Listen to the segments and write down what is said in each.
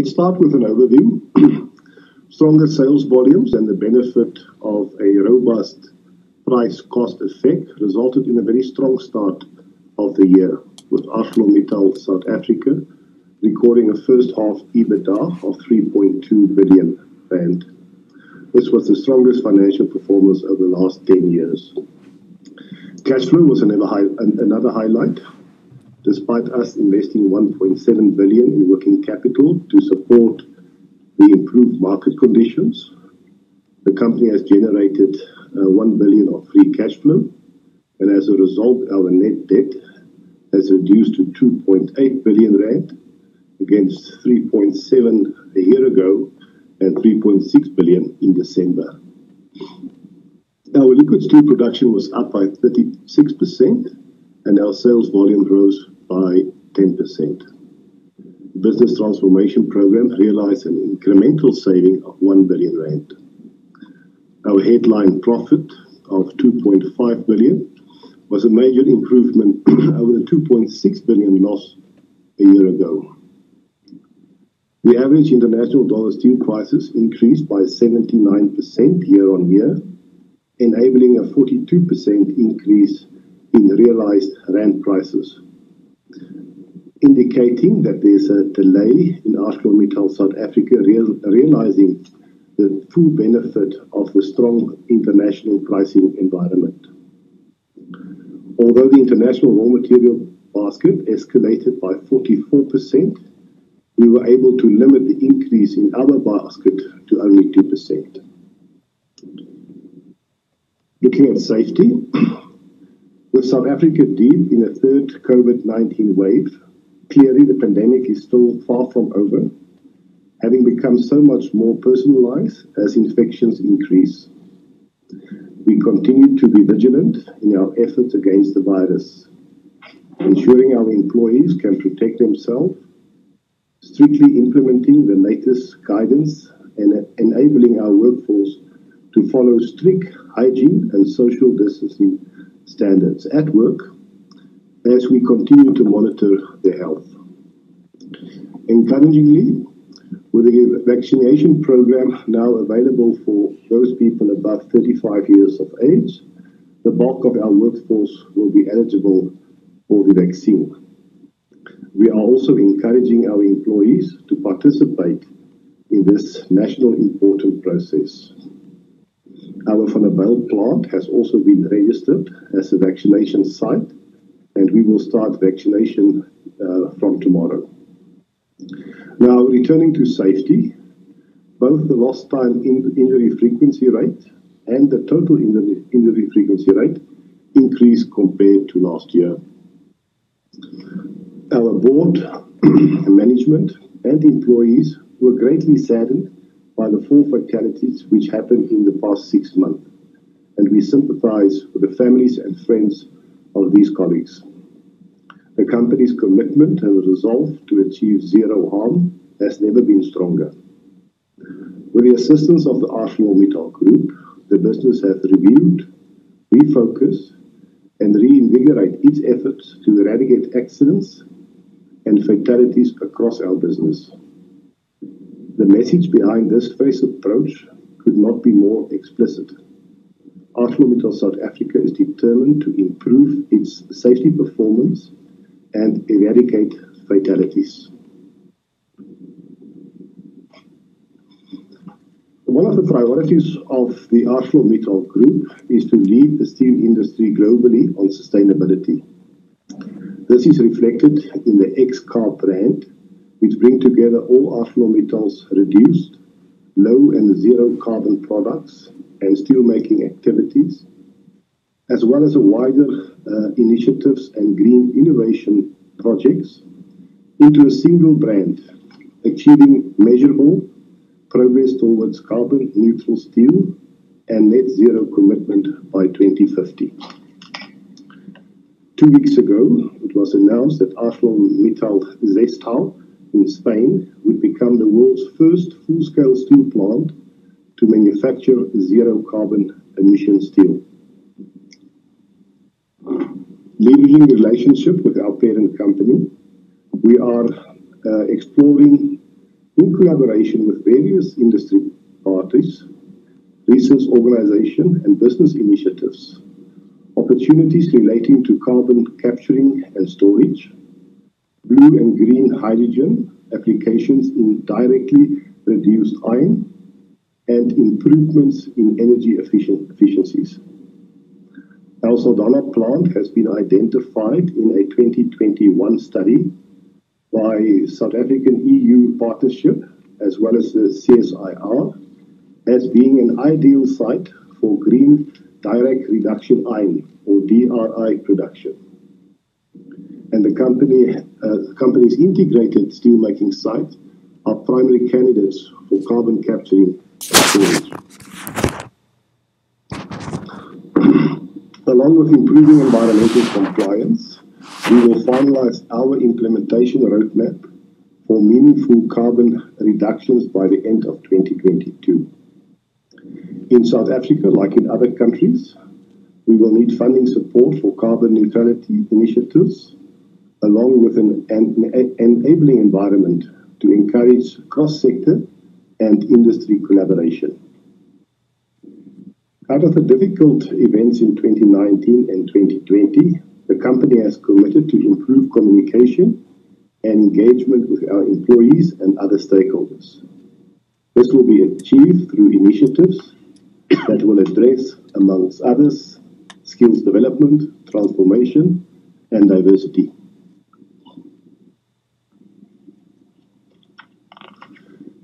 Let's start with an overview. Stronger sales volumes and the benefit of a robust price-cost effect resulted in a very strong start of the year, with ArcelorMittal South Africa recording a first half Ebitda of 3.2 billion rand. This was the strongest financial performance over the last 10 years. Cash flow was another highlight. Despite us investing 1.7 billion in working capital to support the improved market conditions, the company has generated 1 billion of free cash flow, and as a result, our net debt has reduced to 2.8 billion rand against 3.7 a year ago and 3.6 billion in December. Our liquid steel production was up by 36%, and our sales volume rose by 10%. The business transformation program realized an incremental saving of 1 billion rand. Our headline profit of 2.5 billion was a major improvement over the 2.6 billion loss a year ago. The average international dollar steel prices increased by 79% year on year, enabling a 42% increase in realized rand prices, indicating that there's a delay in ArcelorMittal South Africa realizing the full benefit of the strong international pricing environment. Although the international raw material basket escalated by 44%, we were able to limit the increase in our basket to only 2%. Looking at safety, with South Africa deep in a third COVID-19 wave, clearly the pandemic is still far from over, having become so much more personalized as infections increase. We continue to be vigilant in our efforts against the virus, ensuring our employees can protect themselves, strictly implementing the latest guidance and enabling our workforce to follow strict hygiene and social distancing standards at work as we continue to monitor their health. Encouragingly, with the vaccination program now available for those people above 35 years of age, the bulk of our workforce will be eligible for the vaccine. We are also encouraging our employees to participate in this national important process. Our Van der Bijl plant has also been registered as a vaccination site, and we will start vaccination from tomorrow. Now, returning to safety, both the lost time injury frequency rate and the total injury frequency rate increased compared to last year. Our board, management, and employees were greatly saddened by the 4 fatalities which happened in the past 6 months, and we sympathize with the families and friends of these colleagues. The company's commitment and resolve to achieve zero harm has never been stronger. With the assistance of the ArcelorMittal Group, the business has reviewed, refocused, and reinvigorate its efforts to eradicate accidents and fatalities across our business. The message behind this phased approach could not be more explicit. ArcelorMittal South Africa is determined to improve its safety performance and eradicate fatalities. One of the priorities of the ArcelorMittal Group is to lead the steel industry globally on sustainability. This is reflected in the X-Car brand, which bring together all ArcelorMittal's reduced, low and zero carbon products and steelmaking activities, as well as a wider initiatives and green innovation projects into a single brand, achieving measurable progress towards carbon neutral steel and net zero commitment by 2050. 2 weeks ago, it was announced that ArcelorMittal Stoel in Spain would become the world's first full-scale steel plant to manufacture zero carbon emission steel. Leveraging the relationship with our parent company, we are exploring in collaboration with various industry parties, research organizations, and business initiatives, opportunities relating to carbon capturing and storage, blue and green hydrogen applications in directly reduced iron, and improvements in energy efficiencies. Our Saldanha plant has been identified in a 2021 study by South African EU partnership as well as the CSIR as being an ideal site for green direct reduction iron or DRI production. And the company's integrated steelmaking site are primary candidates for carbon capturing and storage. Along with improving environmental compliance, we will finalize our implementation roadmap for meaningful carbon reductions by the end of 2022. In South Africa, like in other countries, we will need funding support for carbon neutrality initiatives, along with an enabling environment to encourage cross-sector and industry collaboration. Out of the difficult events in 2019 and 2020, the company has committed to improve communication and engagement with our employees and other stakeholders. This will be achieved through initiatives that will address, amongst others, skills development, transformation, and diversity.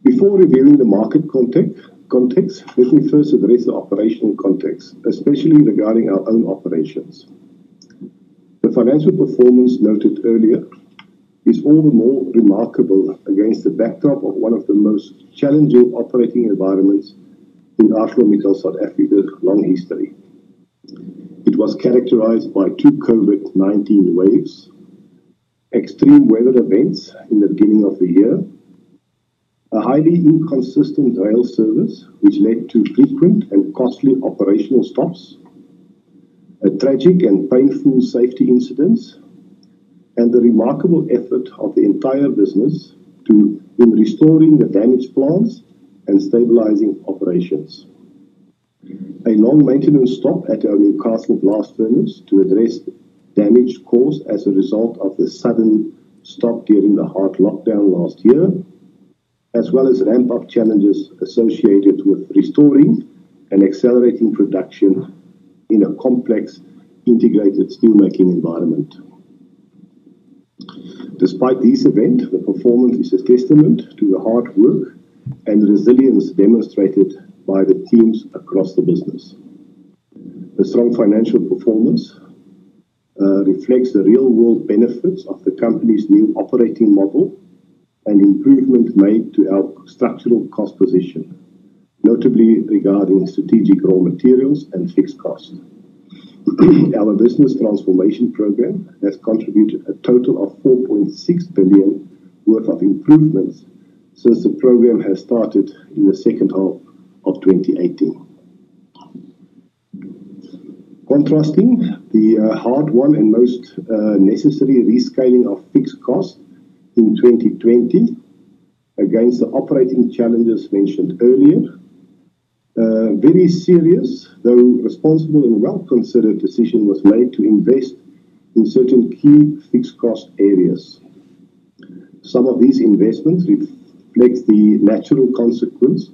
Before reviewing the market context, let me first address the operational context, especially regarding our own operations. The financial performance noted earlier is all the more remarkable against the backdrop of one of the most challenging operating environments in ArcelorMittal South Africa's long history. It was characterized by two COVID-19 waves, extreme weather events in the beginning of the year, a highly inconsistent rail service which led to frequent and costly operational stops, a tragic and painful safety incidents, and the remarkable effort of the entire business in restoring the damaged plants and stabilizing operations. A long maintenance stop at our Newcastle blast furnace to address damage caused as a result of the sudden stop during the hard lockdown last year, as well as ramp-up challenges associated with restoring and accelerating production in a complex integrated steelmaking environment. Despite these events, the performance is a testament to the hard work and resilience demonstrated by the teams across the business. The strong financial performance reflects the real-world benefits of the company's new operating model and improvement made to our structural cost position, notably regarding strategic raw materials and fixed costs. Our business transformation program has contributed a total of 4.6 billion worth of improvements since the program has started in the second half of 2018. Contrasting the hard-won and most necessary rescaling of fixed costs in 2020 against the operating challenges mentioned earlier, very serious, though responsible and well-considered decision was made to invest in certain key fixed cost areas. Some of these investments reflect the natural consequence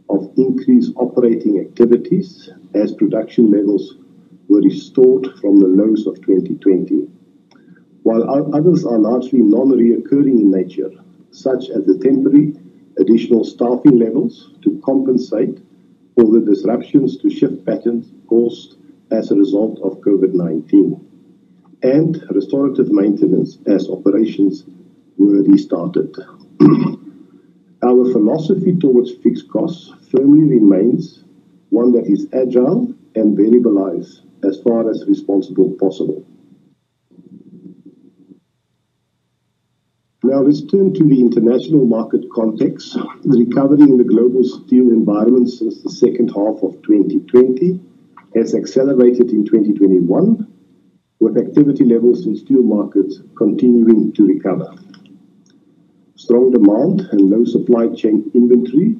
of increased operating activities as production levels were restored from the lows of 2020, while others are largely non-reoccurring in nature, such as the temporary additional staffing levels to compensate for the disruptions to shift patterns caused as a result of COVID-19, and restorative maintenance as operations were restarted. Our philosophy towards fixed costs firmly remains one that is agile and variabilized as far as responsible possible. Now let's turn to the international market context. The recovery in the global steel environment since the second half of 2020 has accelerated in 2021, with activity levels in steel markets continuing to recover. Strong demand and low supply chain inventory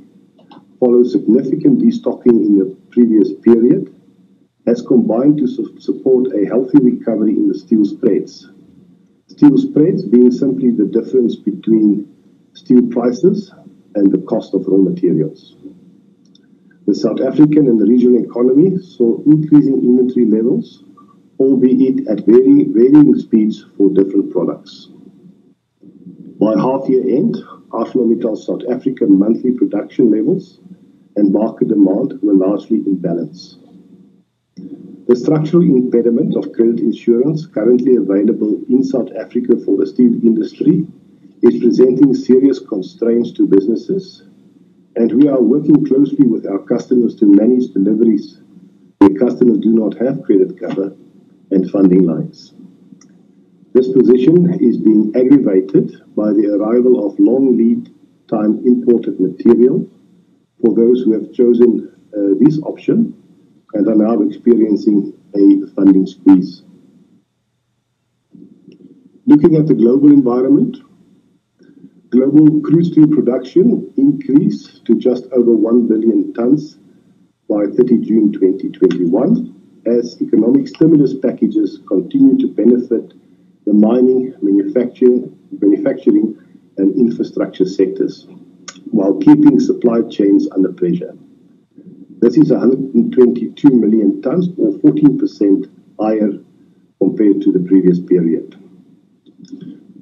follow significant destocking in the previous period has combined to support a healthy recovery in the steel spreads. Steel spreads being simply the difference between steel prices and the cost of raw materials. The South African and the regional economy saw increasing inventory levels, albeit at varying speeds for different products. By half-year end, ArcelorMittal South Africa monthly production levels and market demand were largely in balance. The structural impediment of credit insurance currently available in South Africa for the steel industry is presenting serious constraints to businesses, and we are working closely with our customers to manage deliveries where customers do not have credit cover and funding lines. This position is being aggravated by the arrival of long lead time imported material for those who have chosen this option and are now experiencing a funding squeeze. Looking at the global environment, global crude steel production increased to just over 1 billion tons by 30 June 2021 as economic stimulus packages continue to benefit the mining, manufacturing and infrastructure sectors, while keeping supply chains under pressure. This is 122 million tons, or 14% higher compared to the previous period.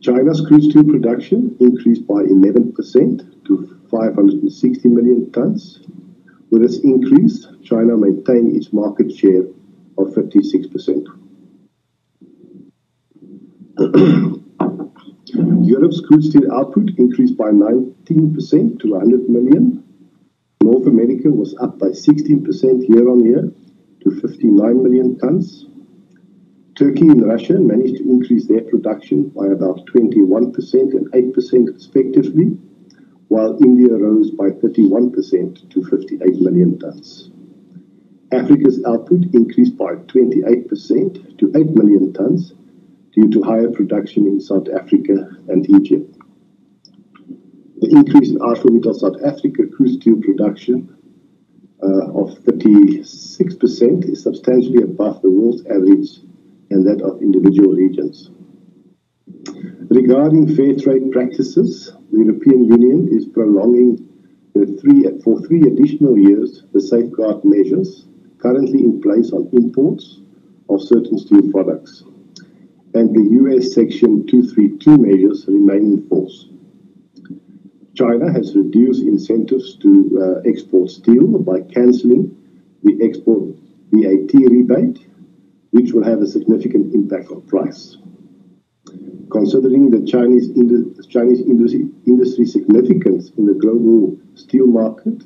China's crude steel production increased by 11% to 560 million tons. With this increase, China maintained its market share of 56%. Europe's crude steel output increased by 19% to 100 million. North America was up by 16% year-on-year to 59 million tons. Turkey and Russia managed to increase their production by about 21% and 8% respectively, while India rose by 31% to 58 million tons. Africa's output increased by 28% to 8 million tons due to higher production in South Africa and Egypt. The increase in ArcelorMittal South Africa crude steel production of 36% is substantially above the world's average and that of individual regions. Regarding fair trade practices, the European Union is prolonging for 3 additional years the safeguard measures currently in place on imports of certain steel products, and the US Section 232 measures remain in force. China has reduced incentives to export steel by cancelling the export VAT rebate, which will have a significant impact on price. Considering the Chinese industry significance in the global steel market,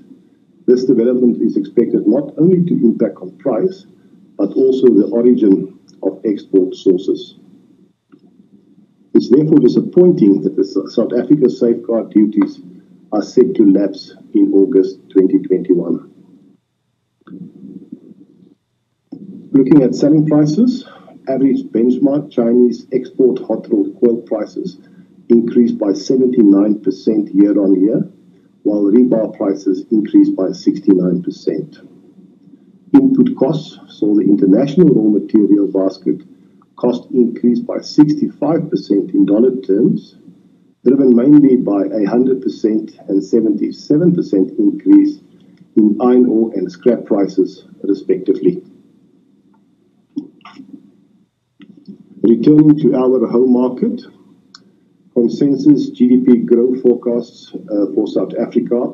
this development is expected not only to impact on price, but also the origin of export sources. It's therefore disappointing that the South Africa safeguard duties are set to lapse in August 2021. Looking at selling prices, average benchmark Chinese export hot rolled coil prices increased by 79% year-on-year, while rebar prices increased by 69%. Input costs saw the international raw material basket cost increase by 65% in dollar terms, driven mainly by a 100% and 77% increase in iron ore and scrap prices, respectively. Returning to our home market, consensus GDP growth forecasts for South Africa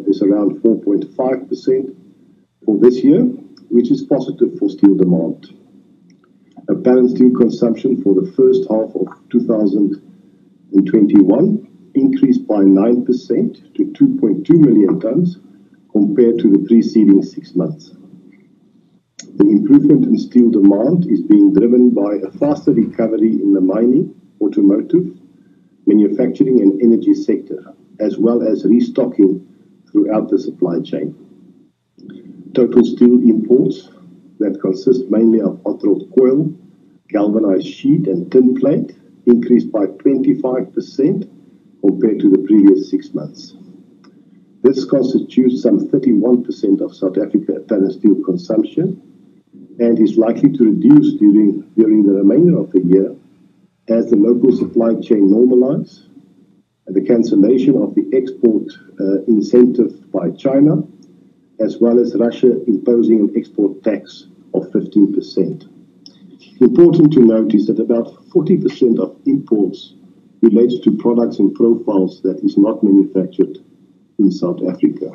is around 4.5% for this year, which is positive for steel demand. Apparent steel consumption for the first half of 2021 increased by 9% to 2.2 million tons compared to the preceding 6 months. The improvement in steel demand is being driven by a faster recovery in the mining, automotive, manufacturing and energy sector, as well as restocking throughout the supply chain. Total steel imports that consist mainly of hot rolled coil, galvanized sheet and tin plate increased by 25% compared to the previous 6 months. This constitutes some 31% of South Africa apparent steel consumption and is likely to reduce during the remainder of the year as the local supply chain normalizes, and the cancellation of the export incentive by China, as well as Russia imposing an export tax of 15%. Important to note is that about 40% of imports relates to products and profiles that is not manufactured in South Africa.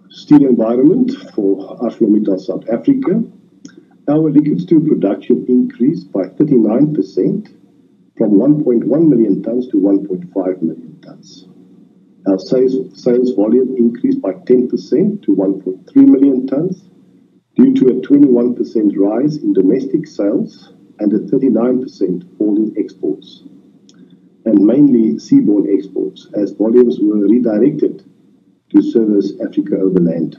Steel environment for ArcelorMittal South Africa. Our liquid steel production increased by 39% from 1.1 million tons to 1.5 million tons. Our sales volume increased by 10% to 1.3 million tons due to a 21% rise in domestic sales and a 39% fall in exports, and mainly seaborne exports, as volumes were redirected to service Africa overland.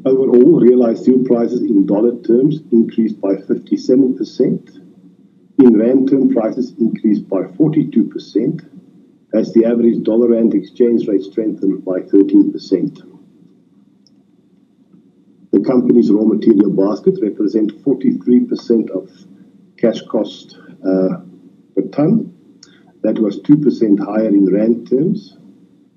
Overall, realized steel prices in dollar terms increased by 57%. In rand term, prices increased by 42%, as the average dollar-rand exchange rate strengthened by 13%. The company's raw material basket represents 43% of cash cost per ton. That was 2% higher in rand terms,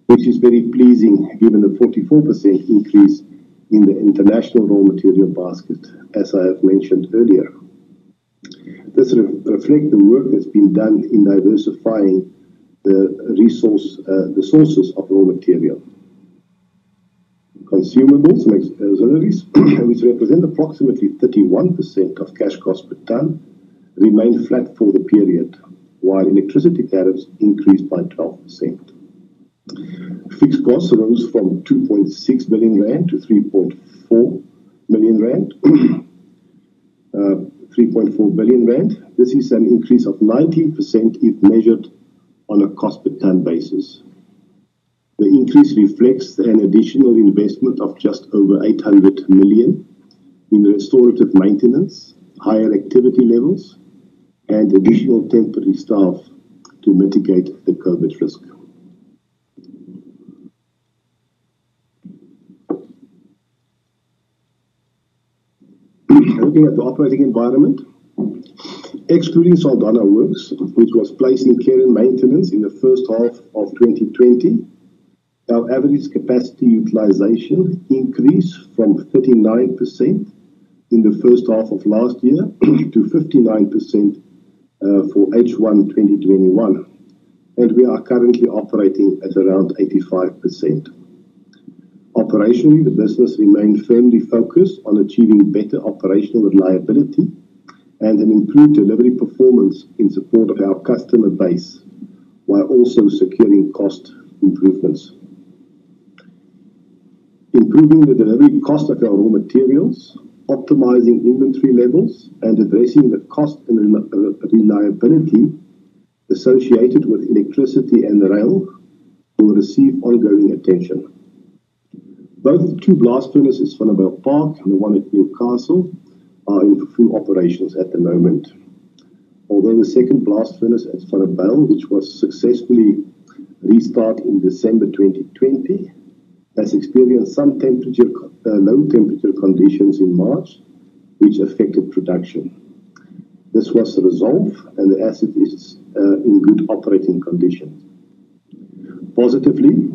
which is very pleasing given the 44% increase in the international raw material basket, as I have mentioned earlier. This reflects the work that's been done in diversifying the sources of raw material. Consumables and auxiliaries, which represent approximately 31% of cash cost per ton, remained flat for the period, while electricity tariffs increased by 12%. Fixed costs rose from 2.6 billion rand to 3.4 million rand. 3.4 billion rand. This is an increase of 19% if measured on a cost per ton basis. The increase reflects an additional investment of just over 800 million in restorative maintenance, higher activity levels, and additional temporary staff to mitigate the COVID risk. Looking at the operating environment, excluding Saldanha Works, which was placed in care and maintenance in the first half of 2020, our average capacity utilization increased from 39% in the first half of last year to 59% for H1 2021, and we are currently operating at around 85%. Operationally, the business remained firmly focused on achieving better operational reliability and an improved delivery performance in support of our customer base, while also securing cost improvements. Improving the delivery cost of our raw materials, optimizing inventory levels, and addressing the cost and reliability associated with electricity and rail will receive ongoing attention. Both the two blast furnaces, Vanderbijl Park and the one at Newcastle, are in full operations at the moment. Although the second blast furnace at Vanderbijl, which was successfully restarted in December 2020, has experienced some low temperature conditions in March, which affected production. This was resolved and the asset is in good operating condition. Positively,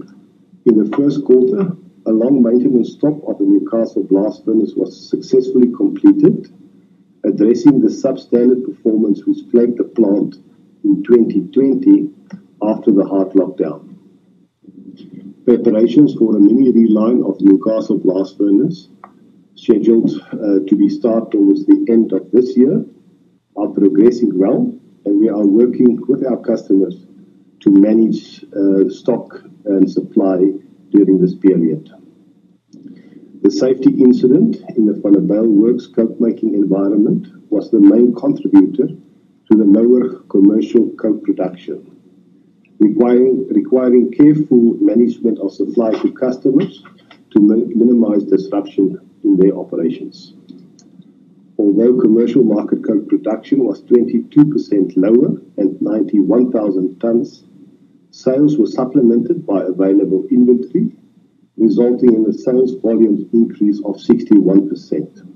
in the first quarter, a long maintenance stop of the Newcastle blast furnace was successfully completed, addressing the substandard performance which plagued the plant in 2020 after the hard lockdown. Preparations for a mini reline of the Newcastle blast furnace, scheduled to be started towards the end of this year, are progressing well, and we are working with our customers to manage stock and supply during this period. The safety incident in the Vanderbijl Works coke-making environment was the main contributor to the lower commercial coke production, requiring careful management of supply to customers to minimize disruption in their operations. Although commercial market coke production was 22% lower at 91,000 tons, sales were supplemented by available inventory, resulting in a sales volume increase of 61%.